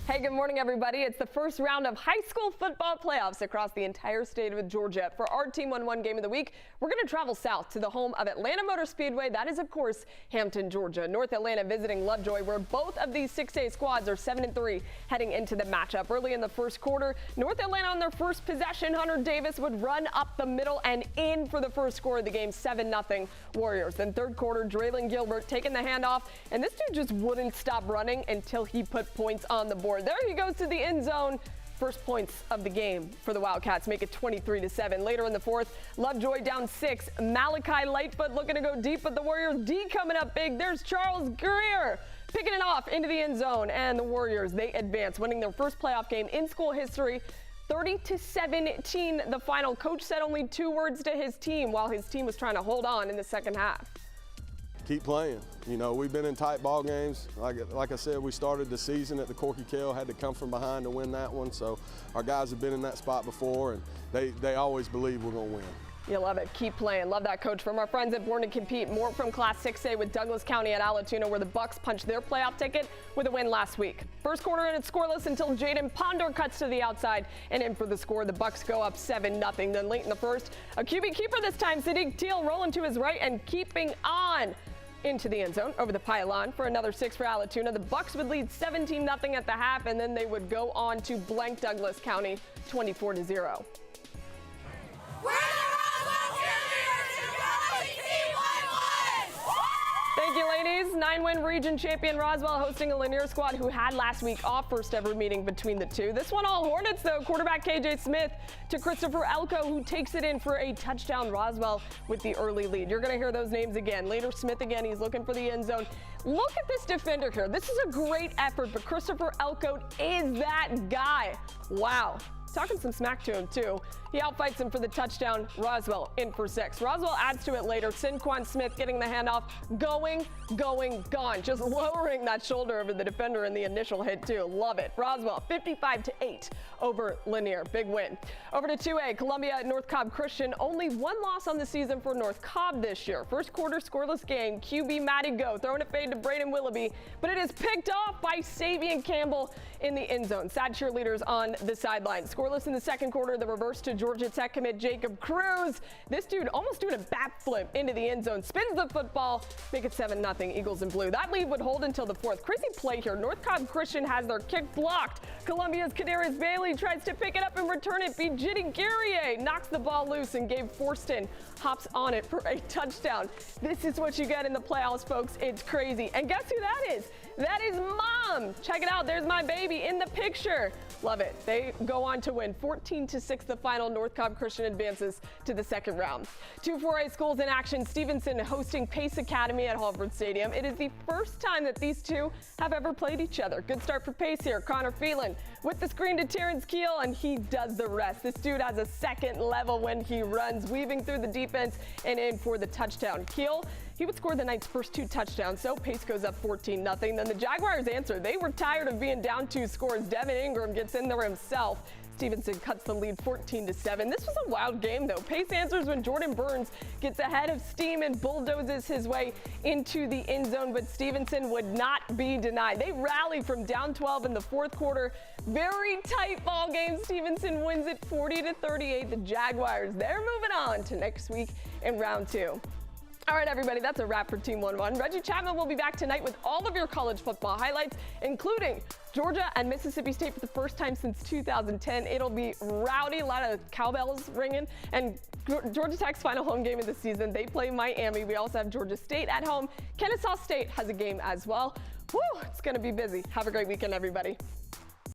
Hey, good morning, everybody. It's the first round of high school football playoffs across the entire state of Georgia. For our Team 1-1 game of the week, we're going to travel south to the home of Atlanta Motor Speedway. That is, of course, Hampton, Georgia. North Atlanta visiting Lovejoy, where both of these 6A squads are 7-3 heading into the matchup. Early in the first quarter, North Atlanta on their first possession, Hunter Davis would run up the middle and in for the first score of the game, 7-0 Warriors. Then third quarter, Draylon Gilbert taking the handoff, and this dude just wouldn't stop running until he put points on the board. There he goes to the end zone. First points of the game for the Wildcats, make it 23-7. Later in the fourth, Lovejoy down 6. Malachi Lightfoot looking to go deep, but the Warriors D coming up big. There's Charles Greer picking it off into the end zone, and the Warriors, they advance, winning their first playoff game in school history. 30-17 the final. Coach said only 2 words to his team while his team was trying to hold on in the second half. Keep playing. You know, we've been in tight ball games. Like I said, we started the season at the Corky Kell, had to come from behind to win that one. So our guys have been in that spot before, and they always believe we're going to win. You love it. Keep playing. Love that, Coach. From our friends at Born to Compete, more from Class 6A with Douglas County at Allatoona, where the Bucks punched their playoff ticket with a win last week. First quarter, and it's scoreless until Jaden Pondor cuts to the outside and in for the score. The Bucks go up 7-0. Then late in the first, a QB keeper this time, Sadiq Teal rolling to his right and keeping on into the end zone over the pylon for another 6 for Allatoona. The Bucks would lead 17-0 at the half, and then they would go on to blank Douglas County 24-0. Thank you, ladies. 9-win region champion Roswell hosting a Lanier squad who had last week off, first ever meeting between the two. This one all Hornets, though. Quarterback KJ Smith to Christopher Elko, who takes it in for a touchdown. Roswell with the early lead. You're going to hear those names again. Later, Smith again. He's looking for the end zone. Look at this defender here. This is a great effort, but Christopher Elko is that guy. Wow. Talking some smack to him, too. He outfights him for the touchdown. Roswell in for 6. Roswell adds to it later. Sinquan Smith getting the handoff. Going, gone. Just lowering that shoulder over the defender in the initial hit, too. Love it. Roswell 55-8 over Lanier. Big win. Over to 2A. Columbia at North Cobb Christian. Only 1 loss on the season for North Cobb this year. First quarter scoreless game. QB Matty Go throwing a fade to Braden Willoughby, but it is picked off by Savian Campbell in the end zone. Sad cheerleaders on the sideline. Scoreless in the second quarter. The reverse to Georgia Tech commit Jacob Cruz. This dude almost doing a backflip into the end zone. Spins the football. Make it 7-0 Eagles in blue. That lead would hold until the fourth. Crazy play here. North Cobb Christian has their kick blocked. Columbia's Kadarius Bailey tries to pick it up and return it. Bijiti Guerrier knocks the ball loose, and Gabe Forston hops on it for a touchdown. This is what you get in the playoffs, folks. It's crazy. And guess who that is? That is Mom. Check it out. There's my baby in the picture. Love it. They go on to win 14-6 the final. North Cobb Christian advances to the second round. 2 4A schools in action. Stevenson hosting Pace Academy at Halford Stadium. It is the first time that these two have ever played each other. Good start for Pace here. Connor Phelan with the screen to Terrence Keel, and he does the rest. This dude has a second level when he runs, weaving through the defense and in for the touchdown. Keel, he would score the night's first 2 touchdowns, so Pace goes up 14-0. Then the Jaguars answer. They were tired of being down 2 scores. Devin Ingram gets in there himself. Stevenson cuts the lead 14-7. This was a wild game, though. Pace answers when Jordan Burns gets ahead of steam and bulldozes his way into the end zone, but Stevenson would not be denied. They rally from down 12 in the fourth quarter. Very tight ball game. Stevenson wins it 40-38. The Jaguars, they're moving on to next week in round 2. All right, everybody, that's a wrap for Team 1-1. Reggie Chapman will be back tonight with all of your college football highlights, including Georgia and Mississippi State for the first time since 2010. It'll be rowdy, a lot of cowbells ringing. And Georgia Tech's final home game of the season, they play Miami. We also have Georgia State at home. Kennesaw State has a game as well. Woo, it's going to be busy. Have a great weekend, everybody.